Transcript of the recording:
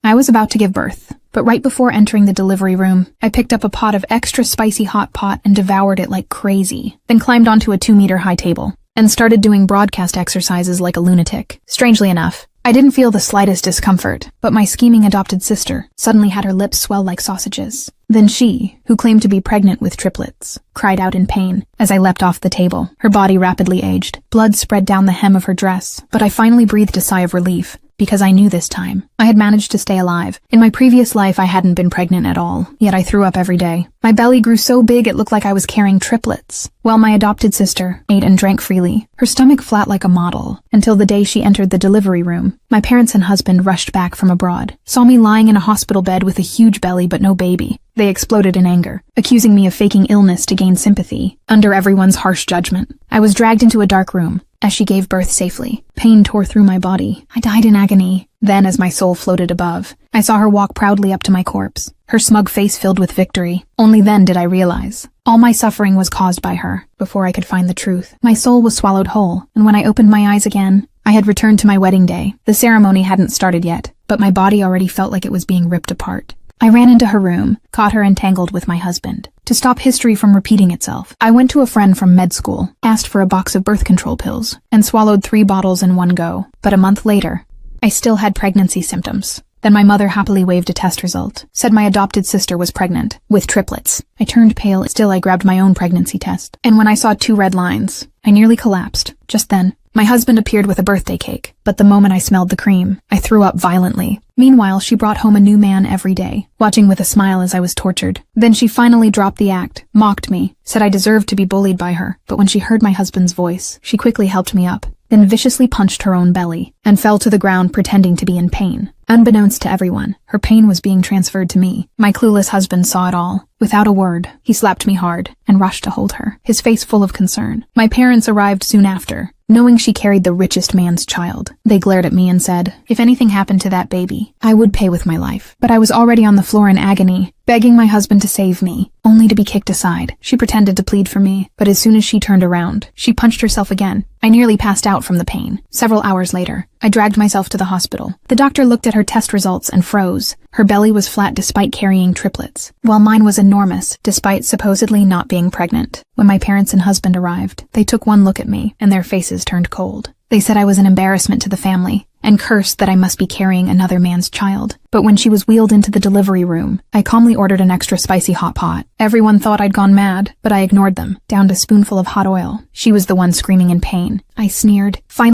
I was about to give birth, but right before entering the delivery room, I picked up a pot of extra spicy hot pot and devoured it like crazy, then climbed onto a 2-meter high table and started doing broadcast exercises like a lunatic. Strangely enough, I didn't feel the slightest discomfort, but my scheming adopted sister suddenly had her lips swell like sausages. Then she, who claimed to be pregnant with triplets, cried out in pain as I leapt off the table. Her body rapidly aged. Blood spread down the hem of her dress, but I finally breathed a sigh of relief, because I knew this time I had managed to stay alive. In my previous life, I hadn't been pregnant at all, yet I threw up every day. My belly grew so big it looked like I was carrying triplets, while my adopted sister ate and drank freely, her stomach flat like a model, until the day she entered the delivery room. My parents and husband rushed back from abroad, saw me lying in a hospital bed with a huge belly but no baby. They exploded in anger, accusing me of faking illness to gain sympathy. Under everyone's harsh judgment, I was dragged into a dark room as she gave birth safely. Pain tore through my body. I died in agony. Then, as my soul floated above, I saw her walk proudly up to my corpse, her smug face filled with victory. Only then did I realize all my suffering was caused by her. Before I could find the truth, my soul was swallowed whole, and when I opened my eyes again, I had returned to my wedding day. The ceremony hadn't started yet, but my body already felt like it was being ripped apart. I ran into her room, caught her entangled with my husband. To stop history from repeating itself, I went to a friend from med school, asked for a box of birth control pills, and swallowed 3 bottles in one go. But a month later, I still had pregnancy symptoms. Then my mother happily waved a test result, said my adopted sister was pregnant, with triplets. I turned pale, still I grabbed my own pregnancy test. And when I saw 2 red lines, I nearly collapsed. Just then, my husband appeared with a birthday cake, but the moment I smelled the cream, I threw up violently. Meanwhile, she brought home a new man every day, watching with a smile as I was tortured. Then she finally dropped the act, mocked me, said I deserved to be bullied by her. But when she heard my husband's voice, she quickly helped me up, then viciously punched her own belly, and fell to the ground pretending to be in pain. Unbeknownst to everyone, her pain was being transferred to me. My clueless husband saw it all. Without a word, he slapped me hard and rushed to hold her, his face full of concern. My parents arrived soon after, knowing she carried the richest man's child. They glared at me and said, if anything happened to that baby, I would pay with my life. But I was already on the floor in agony, begging my husband to save me, only to be kicked aside. She pretended to plead for me, but as soon as she turned around, she punched herself again. I nearly passed out from the pain. Several hours later, I dragged myself to the hospital. The doctor looked at her test results and froze. Her belly was flat despite carrying triplets, while mine was enormous despite supposedly not being pregnant. When my parents and husband arrived, they took one look at me, and their faces turned cold. They said I was an embarrassment to the family, and cursed that I must be carrying another man's child. But when she was wheeled into the delivery room, I calmly ordered an extra spicy hot pot. Everyone thought I'd gone mad, but I ignored them, downed a spoonful of hot oil. She was the one screaming in pain. I sneered, finally